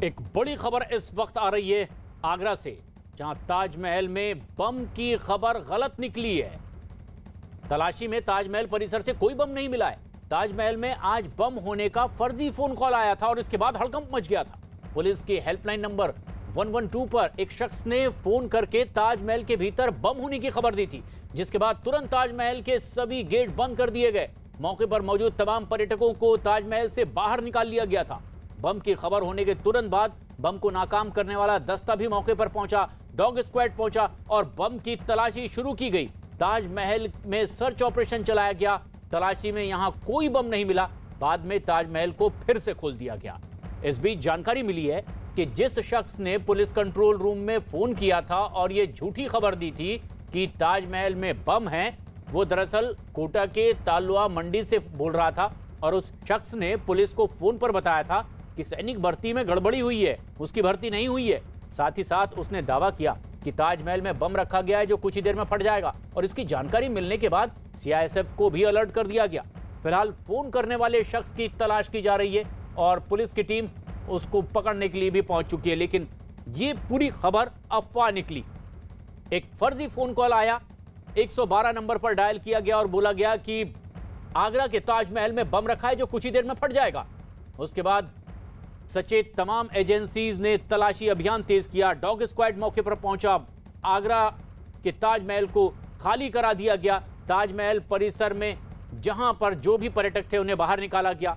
एक बड़ी खबर इस वक्त आ रही है आगरा से, जहां ताजमहल में बम की खबर गलत निकली है। तलाशी में ताजमहल परिसर से कोई बम नहीं मिला है। ताजमहल में आज बम होने का फर्जी फोन कॉल आया था और इसके बाद हड़कंप मच गया था। पुलिस के हेल्पलाइन नंबर 112 पर एक शख्स ने फोन करके ताजमहल के भीतर बम होने की खबर दी थी, जिसके बाद तुरंत ताजमहल के सभी गेट बंद कर दिए गए। मौके पर मौजूद तमाम पर्यटकों को ताजमहल से बाहर निकाल लिया गया था। बम की खबर होने के तुरंत बाद बम को नाकाम करने वाला दस्ता भी मौके पर पहुंचा, डॉग स्क्वाड पहुंचा और बम की तलाशी शुरू की गई। ताजमहल में सर्च ऑपरेशन चलाया गया। तलाशी में यहां कोई बम नहीं मिला। बाद में ताजमहल को फिर से खोल दिया गया। इस बीच जानकारी मिली है कि जिस शख्स ने पुलिस कंट्रोल रूम में फोन किया था और यह झूठी खबर दी थी कि ताजमहल में बम है, वो दरअसल कोटा के तालुआ मंडी से बोल रहा था और उस शख्स ने पुलिस को फोन पर बताया था कि सैनिक भर्ती में गड़बड़ी हुई है, उसकी भर्ती नहीं हुई है। साथ ही साथ उसने दावा किया कि ताजमहल में बम रखा गया है जो कुछ ही देर में फट जाएगा और इसकी जानकारी मिलने के बाद सीआईएसएफ को भी अलर्ट कर दिया गया। फिलहाल फोन करने वाले शख्स की तलाश की जा रही है और पुलिस की टीम उसको पकड़ने के लिए भी पहुंच चुकी है, लेकिन ये पूरी खबर अफवाह निकली। एक फर्जी फोन कॉल आया, 112 नंबर पर डायल किया गया और बोला गया कि आगरा के ताजमहल में बम रखा है जो कुछ ही देर में फट जाएगा। उसके बाद सचेत तमाम एजेंसीज ने तलाशी अभियान तेज किया। डॉग स्क्वाड मौके पर पहुंचा। आगरा के ताजमहल को खाली करा दिया गया। ताजमहल परिसर में जहां पर जो भी पर्यटक थे उन्हें बाहर निकाला गया।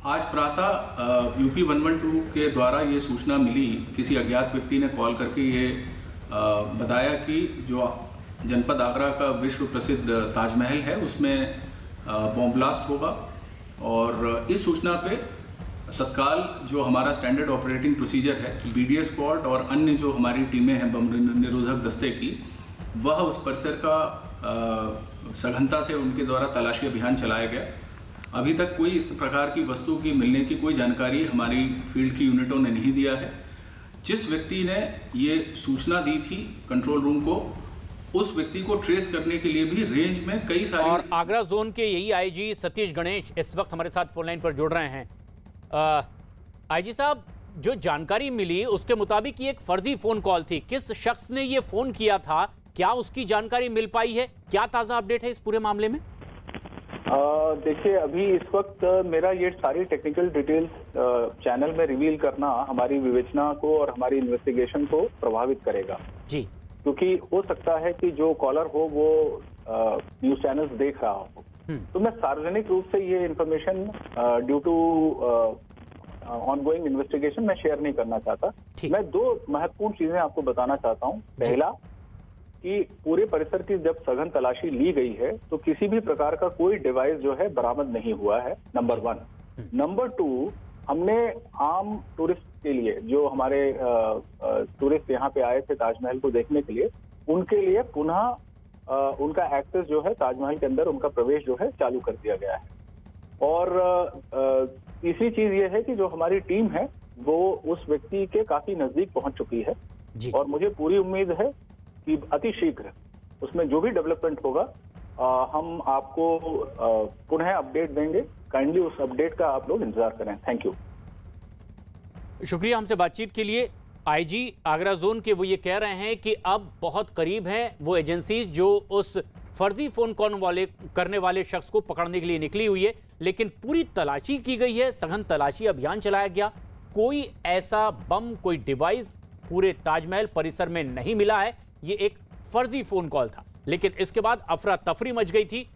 आज प्रातः यूपी 112 के द्वारा ये सूचना मिली, किसी अज्ञात व्यक्ति ने कॉल करके ये बताया कि जो जनपद आगरा का विश्व प्रसिद्ध ताजमहल है उसमें बॉम्ब ब्लास्ट होगा। और इस सूचना पे तत्काल जो हमारा स्टैंडर्ड ऑपरेटिंग प्रोसीजर है, बीडीए स्क्वाड और अन्य जो हमारी टीमें हैं बम निरोधक दस्ते की, वह उस परिसर का सघनता से उनके द्वारा तलाशी अभियान चलाया गया। अभी तक कोई इस प्रकार की वस्तु की मिलने की कोई जानकारी हमारी फील्ड की यूनिटों ने नहीं दिया है। जिस व्यक्ति ने ये सूचना दी थी कंट्रोल रूम को, उस व्यक्ति को ट्रेस करने के लिए भी रेंज में कई सारे और आगरा जोन के यही आईजी सतीश गणेश इस वक्त हमारे साथ फोन लाइन पर जुड़ रहे हैं। आईजी साहब, जो जानकारी मिली उसके मुताबिक ये एक फर्जी फोन कॉल थी। किस शख्स ने ये फोन किया था, क्या उसकी जानकारी मिल पाई है? क्या ताजा अपडेट है इस पूरे मामले में? देखिए, अभी इस वक्त मेरा ये सारी टेक्निकल डिटेल्स चैनल में रिवील करना हमारी विवेचना को और हमारी इन्वेस्टिगेशन को प्रभावित करेगा जी, क्योंकि हो सकता है कि जो कॉलर हो वो न्यूज चैनल्स देख रहा हो। तो मैं सार्वजनिक रूप से ये information due to ongoing investigation मैं शेयर नहीं करना चाहता। मैं दो महत्वपूर्ण चीजें आपको बताना चाहता हूँ। पहला कि पूरे परिसर की जब सघन तलाशी ली गई है तो किसी भी प्रकार का कोई डिवाइस जो है बरामद नहीं हुआ है, नंबर 1। नंबर 2, हमने आम टूरिस्ट के लिए, जो हमारे टूरिस्ट यहाँ पे आए थे ताजमहल को देखने के लिए, उनके लिए पुनः उनका एक्सेस जो है ताजमहल के अंदर, उनका प्रवेश जो है चालू कर दिया गया है। और तीसरी चीज ये है कि जो हमारी टीम है वो उस व्यक्ति के काफी नजदीक पहुंच चुकी है और मुझे पूरी उम्मीद है कि अति शीघ्र उसमें जो भी डेवलपमेंट होगा हम आपको पुनः अपडेट देंगे। काइंडली उस अपडेट का आप लोग इंतजार करें। Thank you. शुक्रिया हमसे बातचीत के लिए। आईजी आगरा जोन के वो ये कह रहे हैं कि अब बहुत करीब है वो एजेंसी जो उस फर्जी फोन कॉल करने वाले शख्स को पकड़ने के लिए निकली हुई है, लेकिन पूरी तलाशी की गई है, सघन तलाशी अभियान चलाया गया। कोई ऐसा बम, कोई डिवाइस पूरे ताजमहल परिसर में नहीं मिला है। ये एक फर्जी फोन कॉल था, लेकिन इसके बाद अफरा तफरी मच गई थी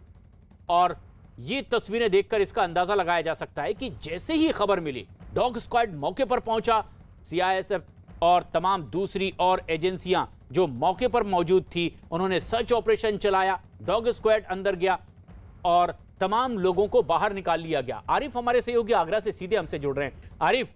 और ये तस्वीरें देखकर इसका अंदाजा लगाया जा सकता है कि जैसे ही खबर मिली, डॉग स्क्वाड मौके पर पहुंचा। सीआईएसएफ और तमाम दूसरी और एजेंसियां जो मौके पर मौजूद थी, उन्होंने सर्च ऑपरेशन चलाया। डॉग स्क्वाड अंदर गया और तमाम लोगों को बाहर निकाल लिया गया। आरिफ हमारे सहयोगी आगरा से सीधे हमसे जुड़ रहे हैं। आरिफ,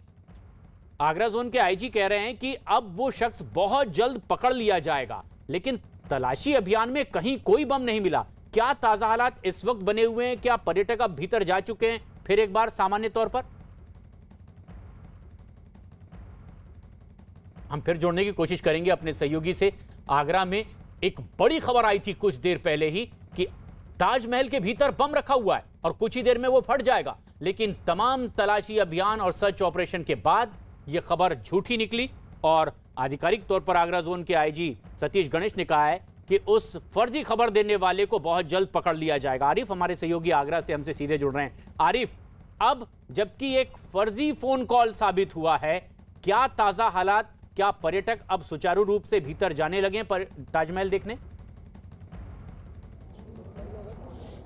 आगरा जोन के आईजी कह रहे हैं कि अब वो शख्स बहुत जल्द पकड़ लिया जाएगा, लेकिन तलाशी अभियान में कहीं कोई बम नहीं मिला। क्या ताजा हालात इस वक्त बने हुए हैं? क्या पर्यटक अब भीतर जा चुके हैं फिर एक बार सामान्य तौर पर? हम फिर जोड़ने की कोशिश करेंगे अपने सहयोगी से। आगरा में एक बड़ी खबर आई थी कुछ देर पहले ही कि ताजमहल के भीतर बम रखा हुआ है और कुछ ही देर में वो फट जाएगा। लेकिन तमाम तलाशी अभियान और सर्च ऑपरेशन के बाद यह खबर झूठी निकली और आधिकारिक तौर पर आगरा जोन के आईजी सतीश गणेश ने कहा है कि उस फर्जी खबर देने वाले को बहुत जल्द पकड़ लिया जाएगा। आरिफ हमारे सहयोगी आगरा से हमसे सीधे जुड़ रहे हैं। आरिफ, अब जबकि एक फर्जी फोन कॉल साबित हुआ है, क्या ताजा हालात, क्या पर्यटक अब सुचारू रूप से भीतर जाने लगे ताजमहल देखने?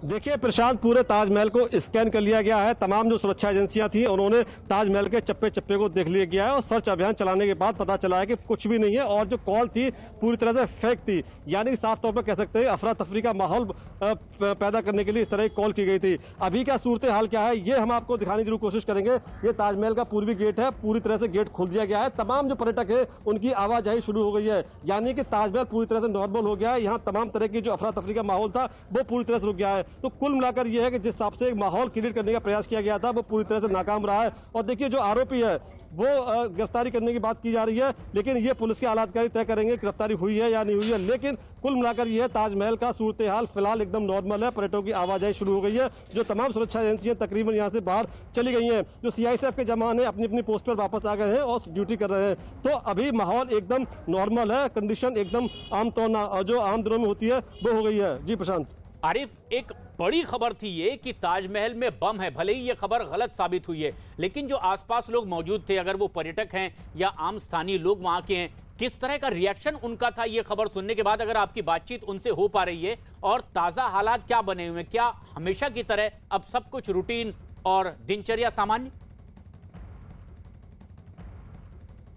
देखिए प्रशांत, पूरे ताजमहल को स्कैन कर लिया गया है। तमाम जो सुरक्षा एजेंसियां थी उन्होंने ताजमहल के चप्पे चप्पे को देख लिया गया है और सर्च अभियान चलाने के बाद पता चला है कि कुछ भी नहीं है और जो कॉल थी पूरी तरह से फेक थी। यानी साफ तौर पर कह सकते हैं अफरा तफरी का माहौल पैदा करने के लिए इस तरह की कॉल की गई थी। अभी का सूरत हाल क्या है ये हम आपको दिखाने की जरूर कोशिश करेंगे। ये ताजमहल का पूर्वी गेट है, पूरी तरह से गेट खोल दिया गया है। तमाम जो पर्यटक है उनकी आवाजाही शुरू हो गई है, यानी कि ताजमहल पूरी तरह से नॉर्मल हो गया है। यहाँ तमाम तरह की जो अफरा तफरी का माहौल था वो पूरी तरह से रुक गया है। तो कुल मिलाकर यह है कि जिस हिसाब से एक माहौल क्रिएट करने का प्रयास किया गया था वो पूरी तरह से नाकाम रहा है। और देखिए जो आरोपी है वो गिरफ्तारी करने की बात की जा रही है, लेकिन ये पुलिस के आलाधिकारी तय करेंगे गिरफ्तारी हुई है या नहीं हुई है। लेकिन कुल मिलाकर यह ताजमहल का सूरत हाल फिलहाल एकदम नॉर्मल है। पर्यटकों की आवाजाही शुरू हो गई है। जो तमाम सुरक्षा एजेंसियां तकरीबन यहाँ से बाहर चली गई हैं। जो सीआईएसएफ के जवान हैं अपनी अपनी पोस्ट पर वापस आ गए हैं और ड्यूटी कर रहे हैं। तो अभी माहौल एकदम नॉर्मल है, कंडीशन एकदम आमतौर जो आम दिनों में होती है वो हो गई है। जी प्रशांत। आरिफ, एक बड़ी खबर थी ये कि ताजमहल में बम है। भले ही ये खबर गलत साबित हुई है, लेकिन जो आसपास लोग मौजूद थे, अगर वो पर्यटक हैं या आम स्थानीय लोग वहां के हैं, किस तरह का रिएक्शन उनका था ये खबर सुनने के बाद? अगर आपकी बातचीत उनसे हो पा रही है और ताजा हालात क्या बने हुए हैं, क्या हमेशा की तरह अब सब कुछ रूटीन और दिनचर्या सामान्य?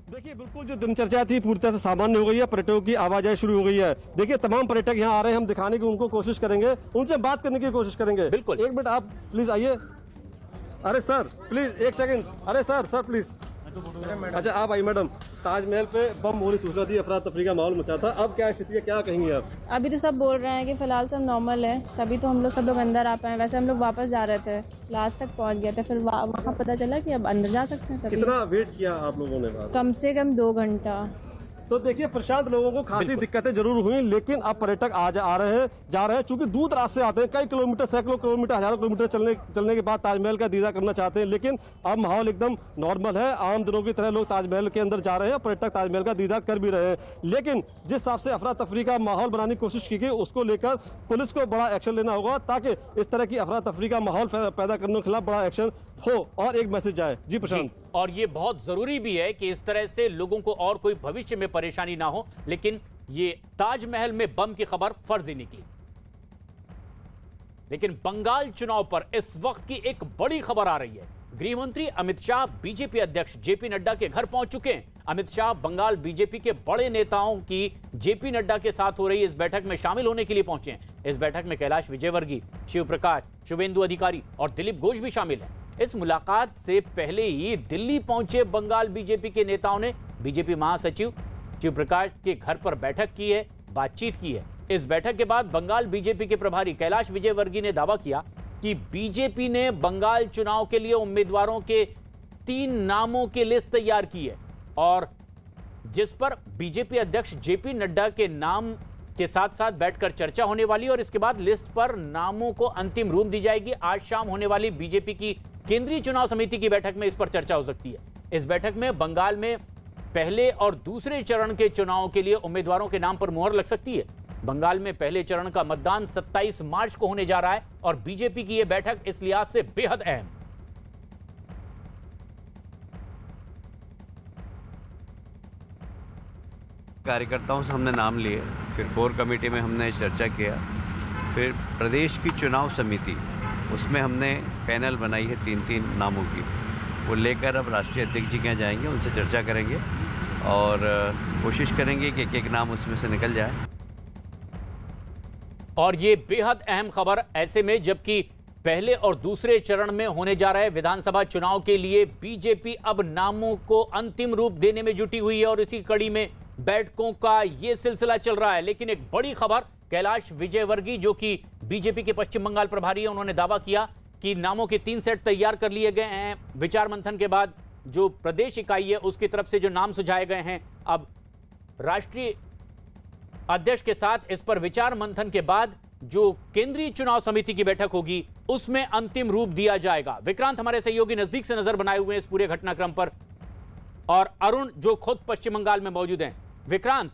देखिए बिल्कुल जो दिनचर्या थी पूरी तरह से सामान्य हो गई है। पर्यटकों की आवाजाही शुरू हो गई है। देखिए तमाम पर्यटक यहाँ आ रहे हैं, हम दिखाने की उनको कोशिश करेंगे, उनसे बात करने की कोशिश करेंगे। बिल्कुल, एक मिनट आप प्लीज आइए। अरे सर प्लीज एक सेकंड। अरे सर प्लीज। अच्छा आप आइए मैडम। ताजमहल पे बम होने सूचना थी, अफरा तफरी का माहौल मचा था, अब क्या स्थिति है, क्या कहेंगे आप? अभी तो सब बोल रहे हैं कि फिलहाल सब नॉर्मल है, तभी तो हम लोग सब लोग अंदर आ पाए। वैसे हम लोग वापस जा रहे थे, लास्ट तक पहुंच गए थे, फिर वहाँ पता चला कि अब अंदर जा सकते हैं। कितना वेट किया आप लोगों ने? कम से कम 2 घंटा। तो देखिए प्रशांत, लोगों को खासी दिक्कतें जरूर हुई, लेकिन अब पर्यटक आ रहे हैं जा रहे हैं। चूंकि दूर दराज से आते हैं, कई किलोमीटर, सैकड़ों किलोमीटर, हजारों किलोमीटर चलने के बाद ताजमहल का दीदार करना चाहते हैं। लेकिन अब माहौल एकदम नॉर्मल है, आम दिनों की तरह लोग ताजमहल के अंदर जा रहे हैं, पर्यटक ताजमहल का दीदार कर भी रहे हैं। लेकिन जिस हिसाब से अफरा तफरी का माहौल बनाने की कोशिश की गई, उसको लेकर पुलिस को बड़ा एक्शन लेना होगा ताकि इस तरह की अफरा तफरी का माहौल पैदा करने के खिलाफ बड़ा एक्शन हो और एक मैसेज जाए। जी प्रशांत। और ये बहुत जरूरी भी है कि इस तरह से लोगों को और कोई भविष्य में परेशानी ना हो। लेकिन ये ताजमहल में बम की खबर फर्जी निकली। लेकिन बंगाल चुनाव पर इस वक्त की एक बड़ी खबर आ रही है। गृह मंत्री अमित शाह बीजेपी अध्यक्ष जेपी नड्डा के घर पहुंच चुके हैं। अमित शाह बंगाल बीजेपी के बड़े नेताओं की जेपी नड्डा के साथ हो रही इस बैठक में शामिल होने के लिए पहुंचे हैं। इस बैठक में कैलाश विजयवर्गीय, शिव प्रकाश, शुभेंदु अधिकारी और दिलीप घोष भी शामिल हैं। इस मुलाकात से पहले ही दिल्ली पहुंचे बंगाल बीजेपी के नेताओं ने बीजेपी महासचिव शिव प्रकाश के घर पर बैठक की है, बातचीत की है। इस बैठक के बाद बंगाल बीजेपी के प्रभारी कैलाश विजयवर्गीय ने दावा किया कि बीजेपी ने बंगाल चुनाव के लिए उम्मीदवारों के 3 नामों की लिस्ट तैयार की है और जिस पर बीजेपी अध्यक्ष जेपी नड्डा के नाम के साथ साथ बैठकर चर्चा होने वाली और इसके बाद लिस्ट पर नामों को अंतिम रूप दी जाएगी। आज शाम होने वाली बीजेपी की केंद्रीय चुनाव समिति की बैठक में इस पर चर्चा हो सकती है। इस बैठक में बंगाल में पहले और दूसरे चरण के चुनाव के लिए उम्मीदवारों के नाम पर मुहर लग सकती है। बंगाल में पहले चरण का मतदान 27 मार्च को होने जा रहा है और बीजेपी की यह बैठक इस लिहाज से बेहद अहम। कार्यकर्ताओं से हमने नाम लिए, फिर कोर कमेटी में हमने चर्चा किया, फिर प्रदेश की चुनाव समिति उसमें हमने पैनल बनाई है 3-3 नामों की। वो लेकर अब राष्ट्रीय अध्यक्ष जी के यहाँ जाएंगे, उनसे चर्चा करेंगे और कोशिश करेंगे कि एक नाम उसमें से निकल जाए। और ये बेहद अहम खबर ऐसे में जबकि पहले और दूसरे चरण में होने जा रहे विधानसभा चुनाव के लिए बीजेपी अब नामों को अंतिम रूप देने में जुटी हुई है और इसी कड़ी में बैठकों का ये सिलसिला चल रहा है। लेकिन एक बड़ी खबर, कैलाश विजयवर्गीय जो कि बीजेपी के पश्चिम बंगाल प्रभारी है, उन्होंने दावा किया कि नामों के 3 सेट तैयार कर लिए गए हैं। विचार मंथन के बाद जो प्रदेश इकाई है उसकी तरफ से जो नाम सुझाए गए हैं, अब राष्ट्रीय अध्यक्ष के साथ इस पर विचार मंथन के बाद जो केंद्रीय चुनाव समिति की बैठक होगी उसमें अंतिम रूप दिया जाएगा। विक्रांत हमारे सहयोगी नजदीक से नजर बनाए हुए हैं इस पूरे घटनाक्रम पर, और अरुण जो खुद पश्चिम बंगाल में मौजूद हैं। विक्रांत,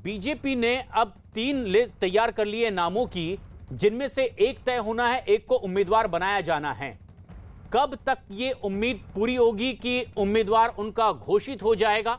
बीजेपी ने अब 3 लिस्ट तैयार कर लिए नामों की, जिनमें से एक तय होना है, एक को उम्मीदवार बनाया जाना है। कब तक ये उम्मीद पूरी होगी कि उम्मीदवार उनका घोषित हो जाएगा?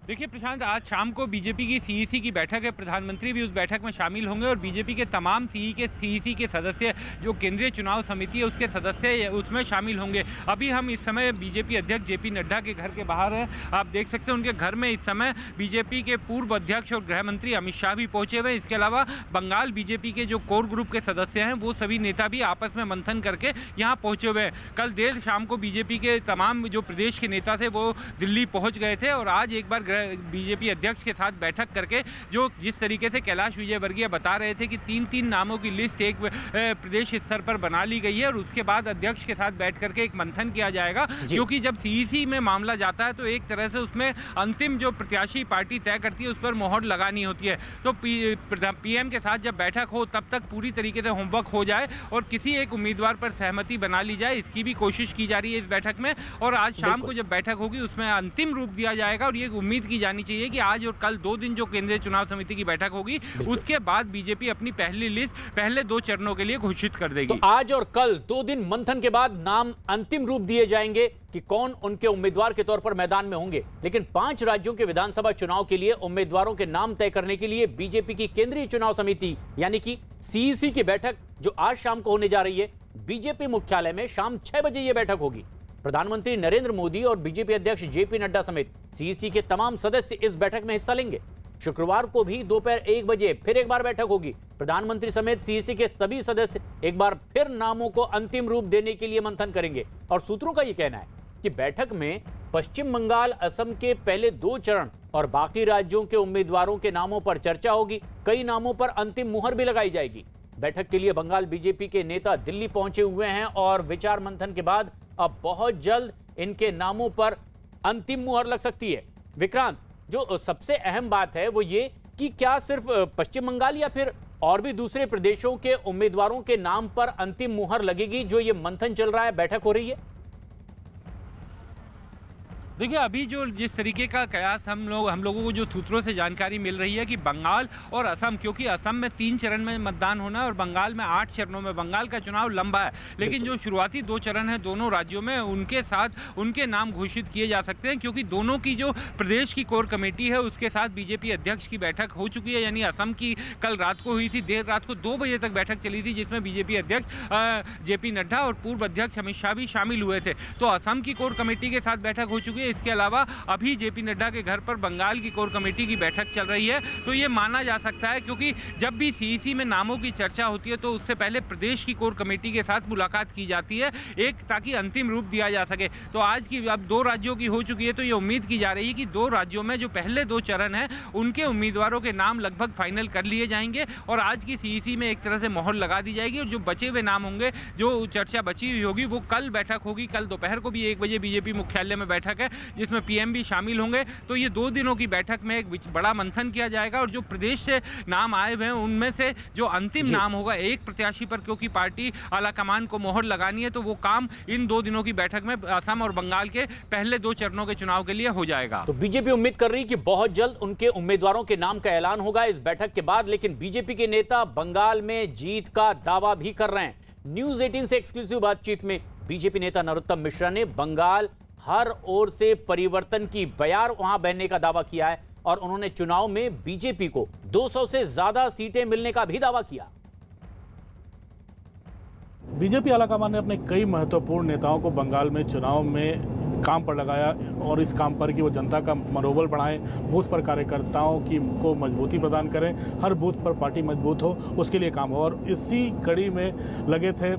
देखिए प्रशांत, आज शाम को बीजेपी की सीईसी की बैठक है। प्रधानमंत्री भी उस बैठक में शामिल होंगे और बीजेपी के तमाम सीईसी के सदस्य, जो केंद्रीय चुनाव समिति है उसके सदस्य, उसमें शामिल होंगे। अभी हम इस समय बीजेपी अध्यक्ष जेपी नड्डा के घर के बाहर हैं। आप देख सकते हैं उनके घर में इस समय बीजेपी के पूर्व अध्यक्ष और गृह मंत्री अमित शाह भी पहुंचे हुए हैं। इसके अलावा बंगाल बीजेपी के जो कोर ग्रुप के सदस्य हैं वो सभी नेता भी आपस में मंथन करके यहाँ पहुंचे हुए हैं। कल देर शाम को बीजेपी के तमाम जो प्रदेश के नेता थे वो दिल्ली पहुंच गए थे और आज एक बार बीजेपी अध्यक्ष के साथ बैठक करके जो जिस तरीके से कैलाश विजयवर्गीय बता रहे थे कि 3 नामों की लिस्ट एक प्रदेश स्तर पर बना ली गई है और उसके बाद अध्यक्ष के साथ बैठ करके एक मंथन किया जाएगा, क्योंकि जब सीईसी में मामला जाता है तो एक तरह से उसमें अंतिम जो प्रत्याशी पार्टी तय करती है उस पर मोहर लगानी होती है। तो पीएम के साथ जब बैठक हो तब तक पूरी तरीके से होमवर्क हो जाए और किसी एक उम्मीदवार पर सहमति बना ली जाए, इसकी भी कोशिश की जा रही है इस बैठक में। और आज शाम को जब बैठक होगी उसमें अंतिम रूप दिया जाएगा और ये उम्मीद की जानी चाहिए कि आज और कल 2 दिन जो केंद्रीय चुनाव समिति की बैठक होगी उसके बाद बीजेपी अपनी पहली लिस्ट पहले 2 चरणों के लिए घोषित कर देगी। तो आज और कल 2 दिन मंथन के बाद नाम अंतिम रूप दिए जाएंगे कि कौन उनके उम्मीदवार के तौर पर मैदान में होंगे। लेकिन 5 राज्यों के विधानसभा चुनाव के लिए उम्मीदवारों के नाम तय करने के लिए बीजेपी की केंद्रीय चुनाव समिति यानी कि सीईसी की बैठक जो आज शाम को होने जा रही है, बीजेपी मुख्यालय में शाम 6 बजे यह बैठक होगी। प्रधानमंत्री नरेंद्र मोदी और बीजेपी अध्यक्ष जेपी नड्डा समेत सीईसी के तमाम सदस्य इस बैठक में हिस्सा लेंगे। शुक्रवार को भी दोपहर 1 बजे फिर एक बार बैठक होगी। प्रधानमंत्री समेत सीईसी के सभी सदस्य एक बार फिर नामों को अंतिम रूप देने के लिए मंथन करेंगे। और सूत्रों का यह कहना है कि बैठक में पश्चिम बंगाल, असम के पहले 2 चरण और बाकी राज्यों के उम्मीदवारों के नामों पर चर्चा होगी। कई नामों पर अंतिम मुहर भी लगाई जाएगी। बैठक के लिए बंगाल बीजेपी के नेता दिल्ली पहुंचे हुए हैं और विचार मंथन के बाद अब बहुत जल्द इनके नामों पर अंतिम मुहर लग सकती है। विक्रांत, जो सबसे अहम बात है वो ये कि क्या सिर्फ पश्चिम बंगाल या फिर और भी दूसरे प्रदेशों के उम्मीदवारों के नाम पर अंतिम मुहर लगेगी जो ये मंथन चल रहा है, बैठक हो रही है? देखिए अभी जो जिस तरीके का कयास हम लोगों को जो सूत्रों से जानकारी मिल रही है कि बंगाल और असम, क्योंकि असम में 3 चरण में मतदान होना है और बंगाल में 8 चरणों में, बंगाल का चुनाव लंबा है, लेकिन जो शुरुआती 2 चरण है दोनों राज्यों में उनके साथ उनके नाम घोषित किए जा सकते हैं, क्योंकि दोनों की जो प्रदेश की कोर कमेटी है उसके साथ बीजेपी अध्यक्ष की बैठक हो चुकी है। यानी असम की कल रात को हुई थी, देर रात को 2 बजे तक बैठक चली थी जिसमें बीजेपी अध्यक्ष जेपी नड्डा और पूर्व अध्यक्ष अमित शाह भी शामिल हुए थे। तो असम की कोर कमेटी के साथ बैठक हो चुकी है। इसके अलावा अभी जेपी नड्डा के घर पर बंगाल की कोर कमेटी की बैठक चल रही है। तो ये माना जा सकता है, क्योंकि जब भी सीईसी में नामों की चर्चा होती है तो उससे पहले प्रदेश की कोर कमेटी के साथ मुलाकात की जाती है, ताकि अंतिम रूप दिया जा सके। तो आज की अब 2 राज्यों की हो चुकी है, तो ये उम्मीद की जा रही है कि 2 राज्यों में जो पहले 2 चरण है उनके उम्मीदवारों के नाम लगभग फाइनल कर लिए जाएंगे और आज की सीईसी में एक तरह से मोहर लगा दी जाएगी। और जो बचे हुए नाम होंगे, जो चर्चा बची हुई होगी, वो कल बैठक होगी। कल दोपहर को भी 1 बजे बीजेपी मुख्यालय में बैठक है जिसमें पीएम भी शामिल होंगे। तो ये 2 दिनों की बैठक में एक बड़ा मंथन किया जाएगा और जो प्रदेश से नाम आए हुए हैं उनमें से जो अंतिम नाम होगा एक प्रत्याशी पर, क्योंकि पार्टी आलाकमान को मोहर लगानी है, तो वो काम इन 2 दिनों की बैठक में असम और बंगाल के पहले 2 चरणों के चुनाव के लिए हो जाएगा। तो बीजेपी उम्मीद कर रही कि बहुत जल्द उनके उम्मीदवारों के नाम का ऐलान होगा इस बैठक के बाद। लेकिन बीजेपी के नेता बंगाल में जीत का दावा भी कर रहे हैं। न्यूज 18 से एक्सक्लूसिव बातचीत में बीजेपी नेता नरोत्तम मिश्रा ने बंगाल हर ओर से परिवर्तन की बयार वहां बहने का दावा किया है और उन्होंने चुनाव में बीजेपी को 200 से ज्यादा सीटें मिलने का भी दावा किया। बीजेपी आलाकमान ने अपने कई महत्वपूर्ण नेताओं को बंगाल में चुनाव में काम पर लगाया और इस काम पर कि वो जनता का मनोबल बढ़ाएं, बूथ पर कार्यकर्ताओं की को मजबूती प्रदान करें, हर बूथ पर पार्टी मजबूत हो, उसके लिए काम हो। और इसी कड़ी में लगे थे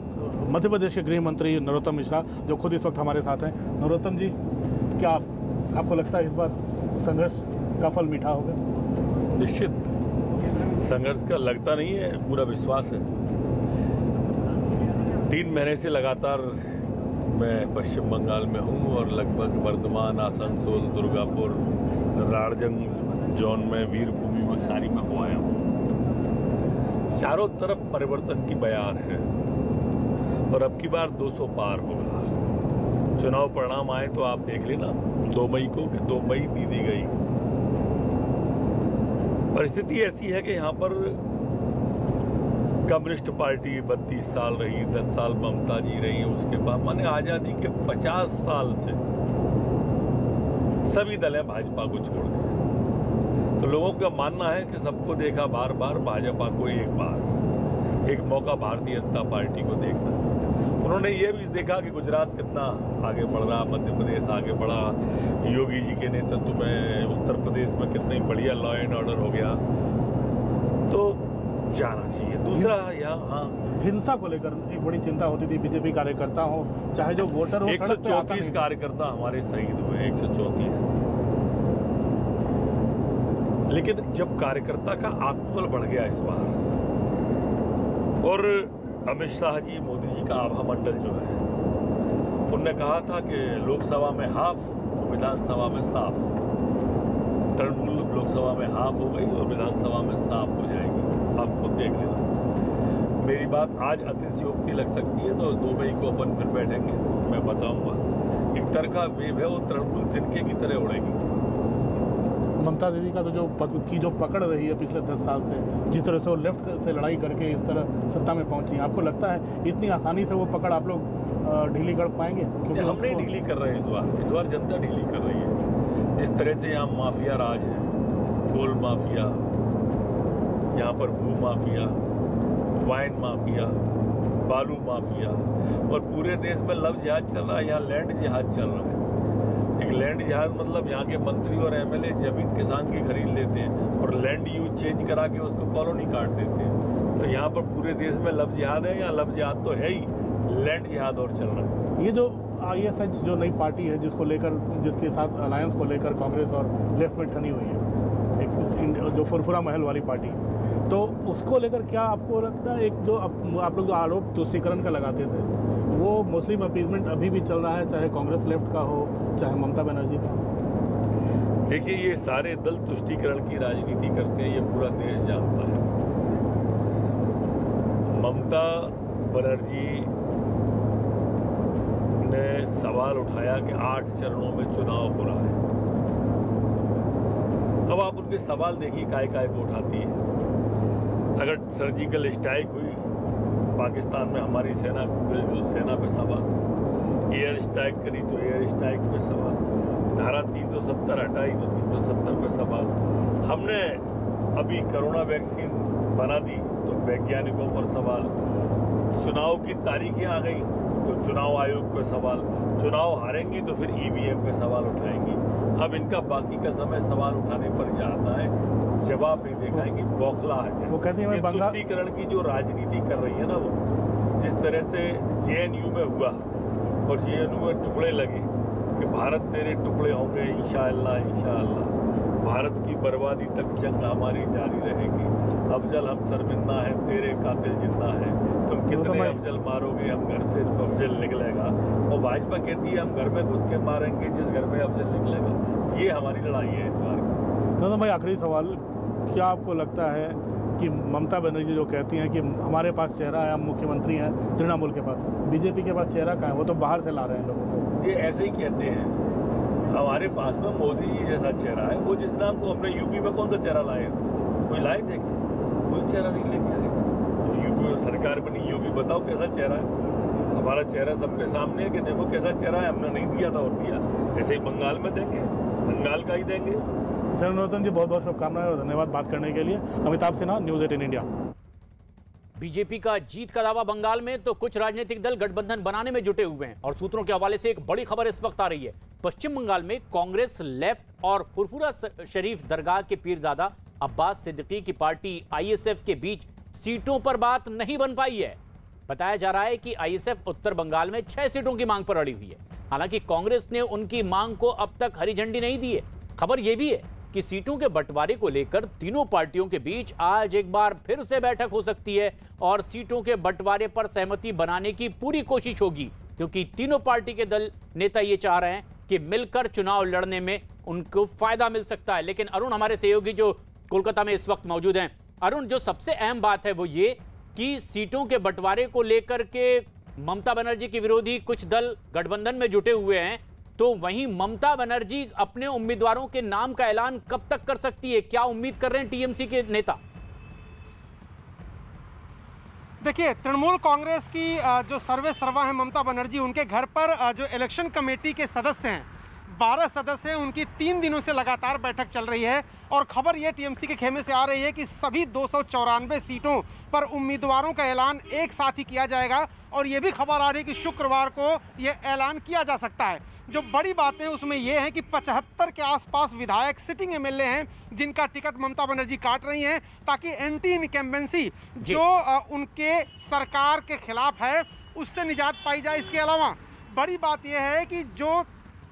मध्य प्रदेश के गृह मंत्री नरोत्तम मिश्रा, जो खुद इस वक्त हमारे साथ हैं। नरोत्तम जी, क्या आपको लगता है इस बार संघर्ष का फल मीठा होगा? निश्चित संघर्ष का लगता नहीं है, पूरा विश्वास है। 3 महीने से लगातार मैं पश्चिम बंगाल में हूँ और लगभग वर्धमान, आसनसोल, दुर्गापुर, राड़जंग जोन में, वीरभूमि नवसारी में हो आया हूँ। चारों तरफ परिवर्तन की बयार है और अब की बार 200 पार होगा। चुनाव परिणाम आए तो आप देख लेना 2 मई को कि 2 मई दी गई। परिस्थिति ऐसी है कि यहाँ पर कम्युनिस्ट पार्टी 32 साल रही, 10 साल ममता जी रही, उसके बाद माने आज़ादी के 50 साल से सभी दल हैं भाजपा को छोड़ के। तो लोगों का मानना है कि सबको देखा बार बार, भाजपा को एक मौका भारतीय जनता पार्टी को देखना। उन्होंने ये भी देखा कि गुजरात कितना आगे बढ़ रहा, मध्य प्रदेश आगे बढ़ा, योगी जी के नेतृत्व में उत्तर प्रदेश में कितनी बढ़िया लॉ एंड ऑर्डर हो गया, तो जाना चाहिए। दूसरा यहाँ हिंसा को लेकर एक बड़ी चिंता होती थी बीजेपी कार्यकर्ता हो, चाहे जो वोटर हो। 134 कार्यकर्ता हमारे शहीद हुए, 134। लेकिन जब कार्यकर्ता का आत्मबल बढ़ गया इस बार, और अमित शाह जी, मोदी जी का आभा मंडल जो है, उनने कहा था कि लोकसभा में हाफ, विधानसभा में साफ। तृणमूल लोकसभा में हाफ हो गई और विधानसभा में साफ हो जाएगी। आप खुद देख लेना। मेरी बात आज अतिशयोक्ति लग सकती है, तो 2 मई को अपन फिर बैठेंगे, मैं बताऊंगा। एक तरह का वेव है, वो तृणमूल तिनके की तरह उड़ेगी। ममता दीदी का तो जो पकड़ रही है पिछले 10 साल से, जिस तरह से वो लेफ्ट से लड़ाई करके इस तरह सत्ता में पहुंची, आपको लगता है इतनी आसानी से वो पकड़ आप लोग ढीली कर पाएंगे? क्योंकि हम नहीं ढीली कर रहे हैं इस बार जनता ढीली कर रही है। जिस तरह से यहाँ माफिया राज है, कोल माफिया, यहाँ पर भू माफिया, वाइन माफिया, बालू माफिया, और पूरे देश में लव जिहाद चल रहा है, यहाँ लैंड जिहाद चल रहा है। एक लैंड जिहाद मतलब यहाँ के मंत्री और एमएलए जमीन किसान की खरीद लेते हैं और लैंड यूज चेंज करा के उसको कॉलोनी काट देते हैं। तो यहाँ पर पूरे देश में लव जिहाद है, यहाँ लव जिहाद तो है ही, लैंड जिहाद और चल रहा है। ये जो ISH जो नई पार्टी है, जिसके साथ अलायंस को लेकर कांग्रेस और लेफ्ट में ठनी हुई है, एक जो फुरफुरा महल वाली पार्टी, तो उसको लेकर क्या आपको लगता है, एक जो आप लोग जो आरोप तुष्टीकरण का लगाते थे, वो मुस्लिम अपीजमेंट अभी भी चल रहा है, चाहे कांग्रेस लेफ्ट का हो, चाहे ममता बनर्जी का? देखिए, ये सारे दल तुष्टीकरण की राजनीति करते हैं, ये पूरा देश जानता है। ममता बनर्जी ने सवाल उठाया कि 8 चरणों में चुनाव हो रहा है। अब आप उनके सवाल देखिए काय को उठाती है। अगर सर्जिकल स्ट्राइक हुई पाकिस्तान में, हमारी सेना पे सवाल, एयर स्ट्राइक करी तो एयर स्ट्राइक पे सवाल, धारा 370 हटाई तो 370 पे सवाल। हमने अभी कोरोना वैक्सीन बना दी तो वैज्ञानिकों पर सवाल। चुनाव की तारीखें आ गई तो चुनाव आयोग पे सवाल। चुनाव हारेंगी तो फिर EVM पे सवाल उठाएंगी। अब इनका बाकी का समय सवाल उठाने पर जाता है, जवाब नहीं दिखाएंगी, बौखलाहट है। वो कहते हैं तुष्टीकरण की जो राजनीति कर रही है ना, वो जिस तरह से JNU में हुआ और JNU में टुकड़े लगे कि भारत तेरे टुकड़े होंगे इंशाअल्लाह इंशाअल्लाह, भारत की बर्बादी तक जंग हमारी जारी रहेगी, अफजल हम शर्मिंदा है, तेरे कातिल जिंदा है, तुम कितने अफजल मारोगे, हम घर से तो अफजल निकलेगा। और भाजपा कहती है हम घर में घुस के मारेंगे जिस घर में अफजल निकलेगा। ये हमारी लड़ाई है इस बार की। तो भाई, आखिरी सवाल, क्या आपको लगता है कि ममता बनर्जी जो कहती हैं कि हमारे पास चेहरा है, हम मुख्यमंत्री हैं, तृणमूल के पास, बीजेपी के पास चेहरा कहाँ है? वो तो बाहर से ला रहे हैं लोगों को। ये ऐसे ही कहते हैं, हमारे पास में मोदी जी जैसा चेहरा है। वो जिस नाम को हमने यूपी में कौन सा चेहरा लाए, कोई लाए थे? कोई चेहरा नहीं लेके आए। तो यूपी में सरकार बनी, योगी बताओ कैसा चेहरा है? हमारा चेहरा सबके सामने है कि देखो कैसा चेहरा है, हमने नहीं दिया था और दिया। ऐसे ही बंगाल में देंगे, बंगाल का ही देंगे। सर नरोत्तम जी, बहुत बहुत शुभकामनाएं और धन्यवाद बात करने के लिए। Amitabh Sinha, news 18 India. BJP का जीत का दावा बंगाल में, तो कुछ राजनीतिक दल गठबंधन बनाने में जुटे हुए हैं। और सूत्रों के हवाले से एक बड़ी खबर इस वक्त आ रही है, पश्चिम बंगाल में कांग्रेस, लेफ्ट और फुरफुरा शरीफ दरगाह के पीरजादा अब्बास सिद्दीकी की पार्टी ISF के बीच सीटों पर बात नहीं बन पाई है। बताया जा रहा है कि ISF उत्तर बंगाल में 6 सीटों की मांग पर अड़ी हुई है। हालांकि कांग्रेस ने उनकी मांग को अब तक हरी झंडी नहीं दी है। खबर यह भी है कि सीटों के बंटवारे को लेकर तीनों पार्टियों के बीच आज एक बार फिर से बैठक हो सकती है और सीटों के बंटवारे पर सहमति बनाने की पूरी कोशिश होगी, क्योंकि तीनों पार्टी के दल नेता ये चाह रहे हैं कि मिलकर चुनाव लड़ने में उनको फायदा मिल सकता है। लेकिन अरुण, हमारे सहयोगी जो कोलकाता में इस वक्त मौजूद हैं। अरुण, जो सबसे अहम बात है वो ये कि सीटों के बंटवारे को लेकर के ममता बनर्जी के विरोधी कुछ दल गठबंधन में जुटे हुए हैं, तो वहीं ममता बनर्जी अपने उम्मीदवारों के नाम का ऐलान कब तक कर सकती है? क्या उम्मीद कर रहे हैं टीएमसी के नेता? देखिए, तृणमूल कांग्रेस की जो सर्वे सर्वा है ममता बनर्जी, उनके घर पर जो इलेक्शन कमेटी के सदस्य हैं 12 सदस्य हैं, उनकी 3 दिनों से लगातार बैठक चल रही है और खबर ये टीएमसी के खेमे से आ रही है कि सभी 294 सीटों पर उम्मीदवारों का ऐलान एक साथ ही किया जाएगा और ये भी खबर आ रही है कि शुक्रवार को ये ऐलान किया जा सकता है। जो बड़ी बातें उसमें ये है कि 75 के आसपास विधायक सिटिंग एमएलए हैं जिनका टिकट ममता बनर्जी काट रही हैं ताकि एंटी इनकम्बेंसी जो उनके सरकार के खिलाफ है उससे निजात पाई जाए। इसके अलावा बड़ी बात यह है कि जो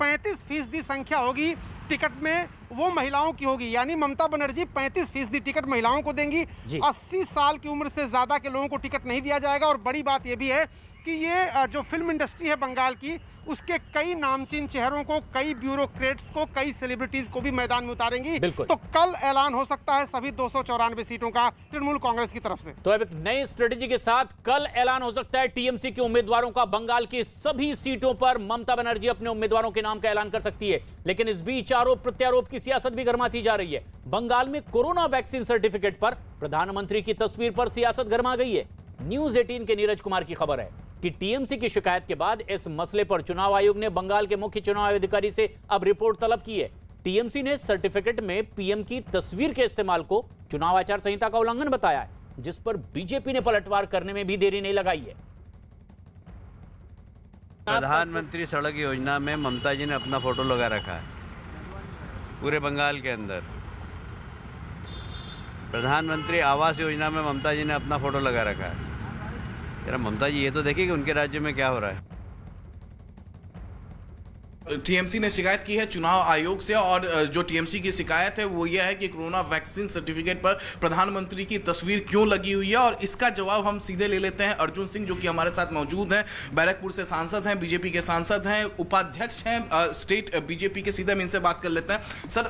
35% संख्या होगी टिकट में वो महिलाओं की होगी, यानी ममता बनर्जी 35% टिकट महिलाओं को देंगी। 80 साल की उम्र से ज़्यादा के लोगों को टिकट नहीं दिया जाएगा। और बड़ी बात यह भी है कि ये जो फिल्म इंडस्ट्री है बंगाल की, उसके कई नामचीन चेहरों को, कई ब्यूरोक्रेट्स को, कई सेलिब्रिटीज को भी मैदान में उतारेंगी। तो कल ऐलान हो सकता है सभी 294 सीटों का तृणमूल कांग्रेस की तरफ से। तो अब एक नई स्ट्रेटेजी के साथ कल ऐलान हो सकता है टीएमसी के उम्मीदवारों का। बंगाल की सभी सीटों पर ममता बनर्जी अपने उम्मीदवारों के नाम का ऐलान कर सकती है। लेकिन इस बीच आरोप प्रत्यारोप की सियासत भी गर्माती जा रही है। बंगाल में कोरोना वैक्सीन सर्टिफिकेट पर प्रधानमंत्री की तस्वीर पर सियासत गर्मा गई है। न्यूज 18 के नीरज कुमार की खबर है कि टीएमसी की शिकायत के बाद इस मसले पर चुनाव आयोग ने बंगाल के मुख्य चुनाव अधिकारी से अब रिपोर्ट तलब की है। टीएमसी ने सर्टिफिकेट में पीएम की तस्वीर के इस्तेमाल को चुनाव आचार संहिता का उल्लंघन बताया है, जिस पर बीजेपी ने पलटवार करने में भी देरी नहीं लगाई है। प्रधानमंत्री सड़क योजना में ममता जी ने अपना फोटो लगा रखा है पूरे बंगाल के अंदर। प्रधानमंत्री आवास योजना में ममता जी ने अपना फोटो लगा रखा है। जरा ममता जी ये तो देखिए कि उनके राज्य में क्या हो रहा है। टीएमसी ने शिकायत की है चुनाव आयोग से और जो टीएमसी की शिकायत है वो यह है कि कोरोना वैक्सीन सर्टिफिकेट पर प्रधानमंत्री की तस्वीर क्यों लगी हुई है। और इसका जवाब हम सीधे ले लेते हैं अर्जुन सिंह, जो कि हमारे साथ मौजूद हैं, बैरकपुर से सांसद हैं, बीजेपी के सांसद हैं, उपाध्यक्ष हैं स्टेट बीजेपी के। सीधे हम इनसे बात कर लेते हैं। सर,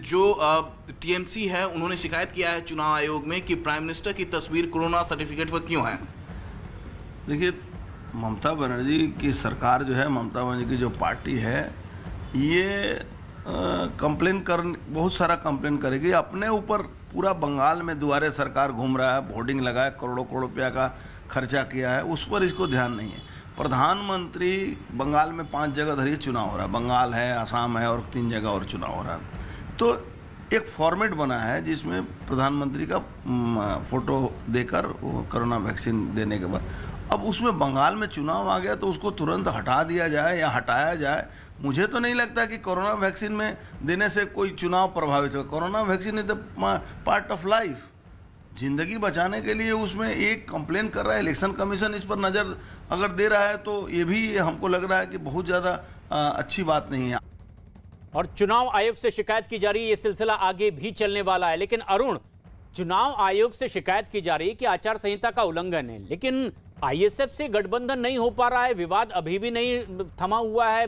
जो टीएमसी है उन्होंने शिकायत किया है चुनाव आयोग में कि प्राइम मिनिस्टर की तस्वीर कोरोना सर्टिफिकेट पर क्यों है। देखिए, ममता बनर्जी की सरकार जो है, ममता बनर्जी की जो पार्टी है, ये बहुत सारा कंप्लेन करेगी अपने ऊपर। पूरा बंगाल में दुआरे सरकार घूम रहा है, होर्डिंग लगाया, करोड़ों करोड़ रुपया का खर्चा किया है, उस पर इसको ध्यान नहीं है। प्रधानमंत्री बंगाल में 5 जगह धरिए चुनाव हो रहा है, बंगाल है, असम है और 3 जगह और चुनाव हो रहा है। तो एक फॉर्मेट बना है जिसमें प्रधानमंत्री का फोटो देकर कोरोना वैक्सीन देने के बाद अब उसमें बंगाल में चुनाव आ गया तो उसको तुरंत हटा दिया जाए या हटाया जाए। मुझे तो नहीं लगता कि कोरोना वैक्सीन में देने से कोई चुनाव प्रभावित हो। Corona vaccine is the part of life. जिंदगी बचाने के लिए उसमें एक कंप्लेन कर रहा है, इलेक्शन कमीशन इस पर नज़र अगर दे रहा है तो ये भी हमको लग रहा है कि बहुत ज़्यादा अच्छी बात नहीं है। और चुनाव आयोग से शिकायत की जा रही है, ये सिलसिला आगे भी चलने वाला है। लेकिन अरुण, चुनाव आयोग से शिकायत की जा रही है कि आचार संहिता का उल्लंघन है, लेकिन आईएसएफ से गठबंधन नहीं हो पा रहा है, विवाद अभी भी नहीं थमा हुआ है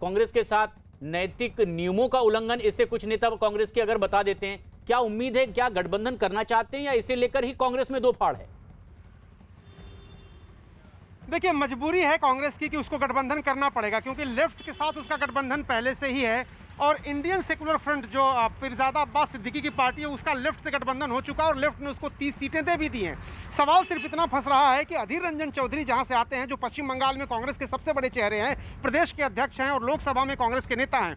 कांग्रेस के साथ, नैतिक नियमों का उल्लंघन इससे कुछ नेता कांग्रेस के अगर बता देते हैं, क्या उम्मीद है, क्या गठबंधन करना चाहते हैं या इसे लेकर ही कांग्रेस में दो फाड़ है? देखिए, मजबूरी है कांग्रेस की कि उसको गठबंधन करना पड़ेगा, क्योंकि लेफ्ट के साथ उसका गठबंधन पहले से ही है और इंडियन सेकुलर फ्रंट जो पीरजादा अब्बास सिद्दीकी की पार्टी है उसका लेफ्ट से गठबंधन हो चुका है और लेफ्ट ने उसको 30 सीटें दे भी दी हैं। सवाल सिर्फ इतना फंस रहा है कि अधीर रंजन चौधरी जहां से आते हैं, जो पश्चिम बंगाल में कांग्रेस के सबसे बड़े चेहरे हैं, प्रदेश के अध्यक्ष हैं और लोकसभा में कांग्रेस के नेता हैं,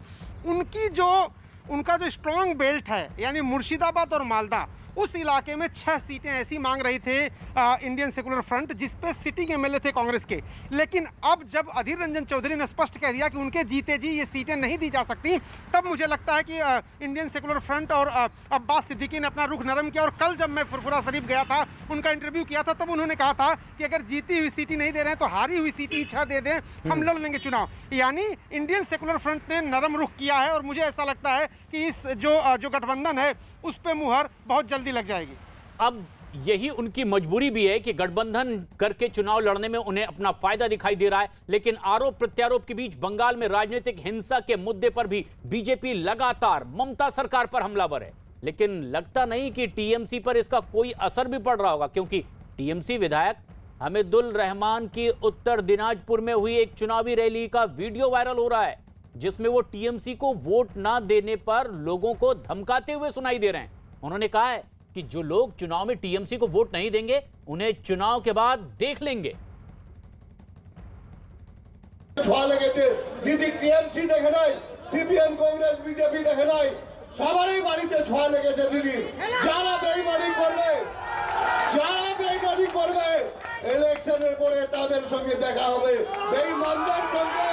उनका जो स्ट्रॉन्ग बेल्ट है यानी मुर्शिदाबाद और मालदा, उस इलाके में 6 सीटें ऐसी मांग रही थे इंडियन सेकुलर फ्रंट, जिसपे सिटिंग एमएलए थे कांग्रेस के। लेकिन अब जब अधीर रंजन चौधरी ने स्पष्ट कह दिया कि उनके जीते जी ये सीटें नहीं दी जा सकती, तब मुझे लगता है कि इंडियन सेकुलर फ्रंट और अब्बास सिद्दीकी ने अपना रुख नरम किया। और कल जब मैं फुरफुरा शरीफ गया था, उनका इंटरव्यू किया था, तब उन्होंने कहा था कि अगर जीती हुई सीटें नहीं दे रहे हैं तो हारी हुई सीटें 6 दे दें, हम लड़ लेंगे चुनाव। यानी इंडियन सेकुलर फ्रंट ने नरम रुख किया है और मुझे ऐसा लगता है कि इस जो गठबंधन है उस पर मुहर बहुत जल्दी लग जाएगी। अब यही उनकी मजबूरी भी है कि गठबंधन करके चुनाव लड़ने में उन्हें अपना फायदा दिखाई दे रहा है। लेकिन आरोप प्रत्यारोप के बीच बंगाल में राजनीतिक हिंसा के मुद्दे पर भी बीजेपी लगातार ममता सरकार पर हमलावर है। लेकिन लगता नहीं कि टीएमसी पर इसका कोई असर भी पड़ रहा होगा, क्योंकि टीएमसी विधायक हमीदुल रहमान की उत्तर दिनाजपुर में हुई एक चुनावी रैली का वीडियो वायरल हो रहा है, जिसमें वो टीएमसी को वोट ना देने पर लोगों को धमकाते हुए सुनाई दे रहे हैं। उन्होंने कहा है कि जो लोग चुनाव में टीएमसी को वोट नहीं देंगे उन्हें चुनाव के बाद देख लेंगे। दीदी टीएमसी देखे নাই, सीपीएम कांग्रेस बीजेपी देखे নাই, সবারই বাড়িতে ছোঁয়া লেগেছে দিদি। যারা বেইমানি করবে ইলেকশনের পরে তাদের সঙ্গে দেখা হবে, বেইমানদের সঙ্গে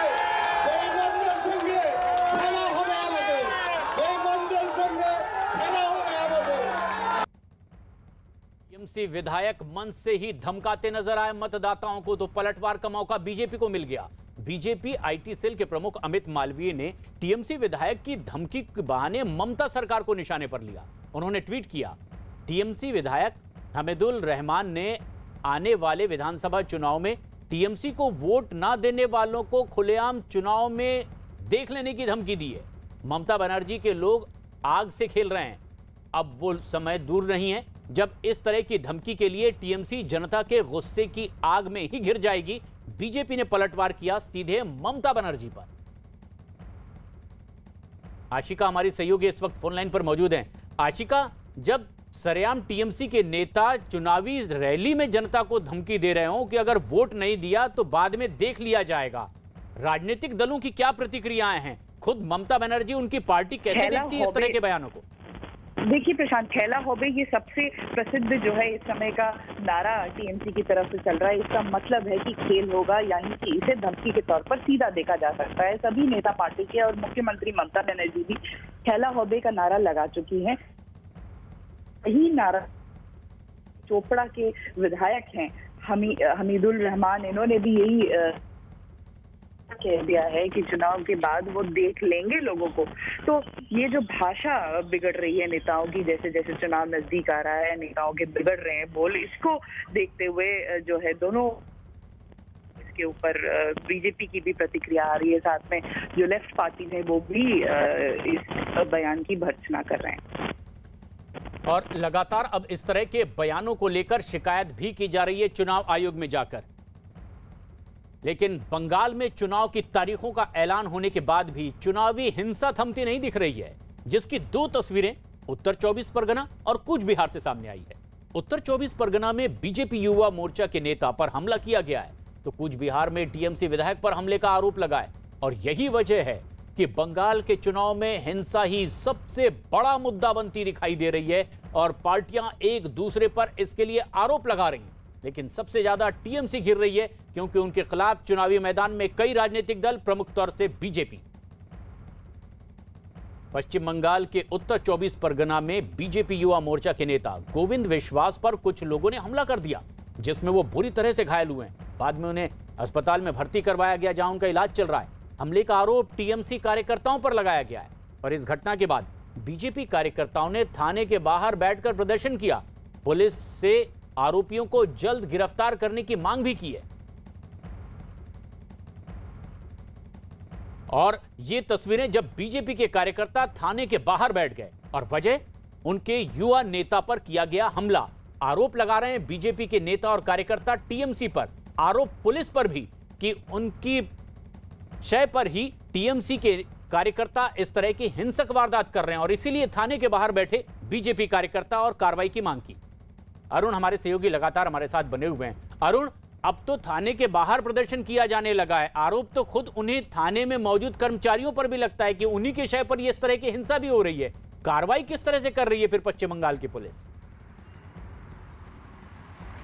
খেলা হবে আমাদের, বেইমানদের সঙ্গে খেলা হবে আমাদের। टीएमसी विधायक मंच से ही धमकाते नजर आए मतदाताओं को, तो पलटवार का मौका बीजेपी को मिल गया। बीजेपी आईटी सेल के प्रमुख अमित मालवीय ने टीएमसी विधायक की धमकी के बहाने ममता सरकार को निशाने पर लिया। उन्होंने ट्वीट किया, टीएमसी विधायक हमीदुल रहमान ने आने वाले विधानसभा चुनाव में टीएमसी को वोट ना देने वालों को खुलेआम चुनाव में देख लेने की धमकी दी है। ममता बनर्जी के लोग आग से खेल रहे हैं, अब वो समय दूर नहीं है जब इस तरह की धमकी के लिए टीएमसी जनता के गुस्से की आग में ही घिर जाएगी। बीजेपी ने पलटवार किया सीधे ममता बनर्जी पर। आशिका हमारी सहयोगी इस वक्त फोन लाइन पर मौजूद हैं। आशिका, जब सरेआम टीएमसी के नेता चुनावी रैली में जनता को धमकी दे रहे हो कि अगर वोट नहीं दिया तो बाद में देख लिया जाएगा, राजनीतिक दलों की क्या प्रतिक्रियाएं हैं? खुद ममता बनर्जी, उनकी पार्टी कैसे देखती है इस तरह के बयानों को? देखिए प्रशांत, खेला होबे ये सबसे प्रसिद्ध जो है इस समय का नारा टीएमसी की तरफ से चल रहा है। इसका मतलब है कि खेल होगा, यानी कि इसे धमकी के तौर पर सीधा देखा जा सकता है। सभी नेता पार्टी के और मुख्यमंत्री ममता बनर्जी भी खेला होबे का नारा लगा चुकी हैं। यही नारा चोपड़ा के विधायक हैं हमीदुल रहमान, इन्होंने भी यही कह दिया है कि चुनाव के बाद वो देख लेंगे लोगों को। तो ये जो भाषा बिगड़ रही है नेताओं की, जैसे जैसे चुनाव नजदीक आ रहा है नेताओं के बिगड़ रहे हैं बोल, इसको देखते हुए जो है दोनों इसके ऊपर बीजेपी की भी प्रतिक्रिया आ रही है, साथ में जो लेफ्ट पार्टी है वो भी इस बयान की भर्त्सना कर रहे हैं। और लगातार अब इस तरह के बयानों को लेकर शिकायत भी की जा रही है चुनाव आयोग में जाकर। लेकिन बंगाल में चुनाव की तारीखों का ऐलान होने के बाद भी चुनावी हिंसा थमती नहीं दिख रही है, जिसकी दो तस्वीरें उत्तर 24 परगना और कूच बिहार से सामने आई है। उत्तर 24 परगना में बीजेपी युवा मोर्चा के नेता पर हमला किया गया है, तो कूच बिहार में टीएमसी विधायक पर हमले का आरोप लगा है। और यही वजह है कि बंगाल के चुनाव में हिंसा ही सबसे बड़ा मुद्दा बनती दिखाई दे रही है और पार्टियां एक दूसरे पर इसके लिए आरोप लगा रही हैं। लेकिन सबसे ज्यादा टीएमसी घिर रही है, क्योंकि उनके खिलाफ चुनावी मैदान में कई राजनीतिक दल, प्रमुख तौर से बीजेपी। पश्चिम बंगाल के उत्तर 24 परगना में बीजेपी युवा मोर्चा के नेता गोविंद विश्वास पर कुछ लोगों ने हमला कर दिया, जिसमें वो बुरी तरह से घायल हुए हैं। बाद में उन्हें अस्पताल में भर्ती करवाया गया, जहां उनका इलाज चल रहा है। हमले का आरोप टीएमसी कार्यकर्ताओं पर लगाया गया है और इस घटना के बाद बीजेपी कार्यकर्ताओं ने थाने के बाहर बैठकर प्रदर्शन किया, पुलिस से आरोपियों को जल्द गिरफ्तार करने की मांग भी की है। और ये तस्वीरें जब बीजेपी के कार्यकर्ता थाने के बाहर बैठ गए और वजह उनके युवा नेता पर किया गया हमला। आरोप लगा रहे हैं बीजेपी के नेता और कार्यकर्ता टीएमसी पर, आरोप पुलिस पर भी कि उनकी शय पर ही टीएमसी के कार्यकर्ता इस तरह की हिंसक वारदात कर रहे हैं और इसीलिए थाने के बाहर बैठे बीजेपी कार्यकर्ता और कार्रवाई की मांग की। अरुण हमारे सहयोगी लगातार हमारे साथ बने हुए हैं। अरुण, अब तो थाने के बाहर प्रदर्शन किया जाने लगा है, आरोप तो खुद उन्हें थाने में मौजूद कर्मचारियों पर भी लगता है कि उन्हीं के शय पर इस तरह की हिंसा भी हो रही है। कार्रवाई किस तरह से कर रही है फिर पश्चिम बंगाल की पुलिस?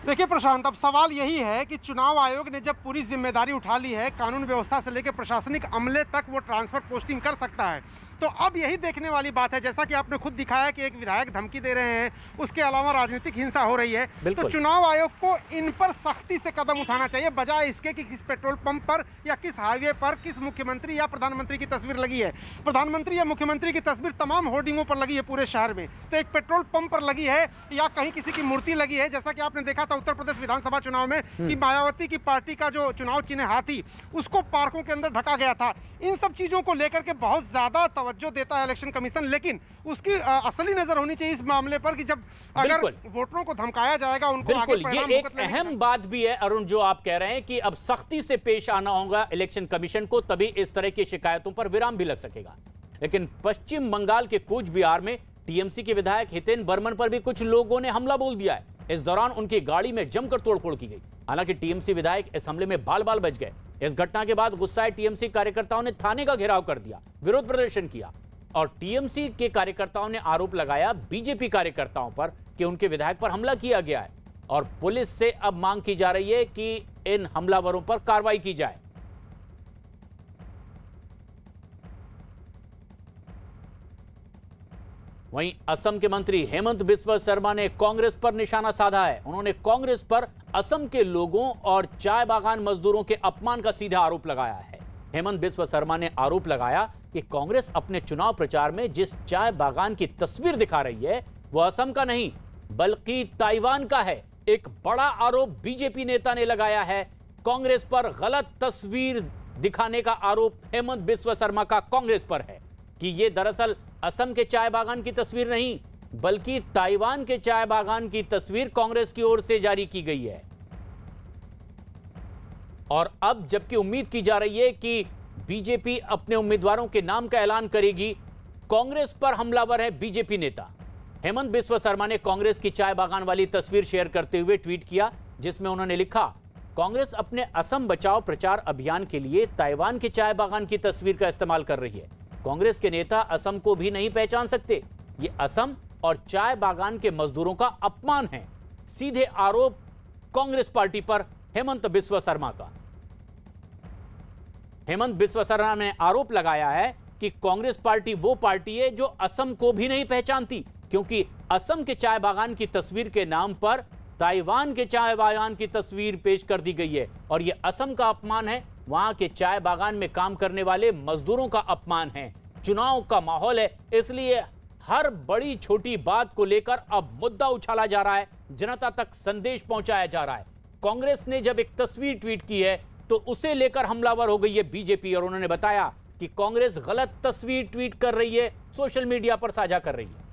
देखिए प्रशांत, अब सवाल यही है कि चुनाव आयोग ने जब पूरी जिम्मेदारी उठा ली है, कानून व्यवस्था से लेकर प्रशासनिक अमले तक वो ट्रांसफर पोस्टिंग कर सकता है, तो अब यही देखने वाली बात है, जैसा कि आपने खुद दिखाया कि एक विधायक धमकी दे रहे हैं, उसके अलावा राजनीतिक हिंसा हो रही है, तो चुनाव आयोग को इन पर सख्ती से कदम उठाना चाहिए, बजाय इसके कि किस पेट्रोल पंप पर या किस हाईवे पर किस मुख्यमंत्री या प्रधानमंत्री की तस्वीर लगी है। प्रधानमंत्री या मुख्यमंत्री की तस्वीर तमाम होर्डिंगों पर लगी है पूरे शहर में, तो एक पेट्रोल पंप पर लगी है या कहीं किसी की मूर्ति लगी है, जैसा कि आपने देखा था उत्तर प्रदेश विधानसभा चुनाव में कि मायावती की पार्टी का जो चुनाव चिन्ह हाथी उसको पार्कों के अंदर ढका गया था। इन सब चीजों को लेकर के बहुत ज्यादा तवज्जो देता है इलेक्शन कमीशन, लेकिन उसकी असली नजर होनी चाहिए इस मामले पर कि जब अगर वोटरों को धमकाया जाएगा उनको आगे परिणाम ये एक अहम बात भी है अरुण जो आप कह रहे हैं कि अब सख्ती से पेश आना होगा इलेक्शन कमीशन को, तभी इस तरह की शिकायतों पर विराम भी लग सकेगा। लेकिन पश्चिम बंगाल के कूच बिहार में टीएमसी के विधायक हितेन बर्मन पर भी कुछ लोगों ने हमला बोल दिया है। इस दौरान उनकी गाड़ी में जमकर तोड़फोड़ की गई। हालांकि टीएमसी विधायक इस हमले में बाल बाल बच गए। इस घटना के बाद गुस्साए टीएमसी कार्यकर्ताओं ने थाने का घेराव कर दिया, विरोध प्रदर्शन किया और टीएमसी के कार्यकर्ताओं ने आरोप लगाया बीजेपी कार्यकर्ताओं पर कि उनके विधायक पर हमला किया गया है और पुलिस से अब मांग की जा रही है कि इन हमलावरों पर कार्रवाई की जाए। वहीं असम के मंत्री हेमंत बिस्वा शर्मा ने कांग्रेस पर निशाना साधा है। उन्होंने कांग्रेस पर असम के लोगों और चाय बागान मजदूरों के अपमान का सीधा आरोप लगाया है। हेमंत बिस्वा शर्मा ने आरोप लगाया कि कांग्रेस अपने चुनाव प्रचार में जिस चाय बागान की तस्वीर दिखा रही है वो असम का नहीं बल्कि ताइवान का है। एक बड़ा आरोप बीजेपी नेता ने लगाया है। कांग्रेस पर गलत तस्वीर दिखाने का आरोप हेमंत बिस्वा शर्मा का कांग्रेस पर है कि ये दरअसल असम के चाय बागान की तस्वीर नहीं बल्कि ताइवान के चाय बागान की तस्वीर कांग्रेस की ओर से जारी की गई है। और अब जबकि उम्मीद की जा रही है कि बीजेपी अपने उम्मीदवारों के नाम का ऐलान करेगी, कांग्रेस पर हमलावर है बीजेपी नेता। हेमंत बिस्वा शर्मा ने कांग्रेस की चाय बागान वाली तस्वीर शेयर करते हुए ट्वीट किया जिसमें उन्होंने लिखा, कांग्रेस अपने असम बचाओ प्रचार अभियान के लिए ताइवान के चाय बागान की तस्वीर का इस्तेमाल कर रही है। कांग्रेस के नेता असम को भी नहीं पहचान सकते। ये असम और चाय बागान के मजदूरों का अपमान है। सीधे आरोप कांग्रेस पार्टी पर हेमंत बिस्वा शर्मा का। हेमंत बिस्वा शर्मा ने आरोप लगाया है कि कांग्रेस पार्टी वो पार्टी है जो असम को भी नहीं पहचानती, क्योंकि असम के चाय बागान की तस्वीर के नाम पर ताइवान के चाय बागान की तस्वीर पेश कर दी गई है और यह असम का अपमान है, वहां के चाय बागान में काम करने वाले मजदूरों का अपमान है। चुनाव का माहौल है, इसलिए हर बड़ी छोटी बात को लेकर अब मुद्दा उछाला जा रहा है, जनता तक संदेश पहुंचाया जा रहा है। कांग्रेस ने जब एक तस्वीर ट्वीट की है तो उसे लेकर हमलावर हो गई है बीजेपी और उन्होंने बताया कि कांग्रेस गलत तस्वीर ट्वीट कर रही है, सोशल मीडिया पर साझा कर रही है।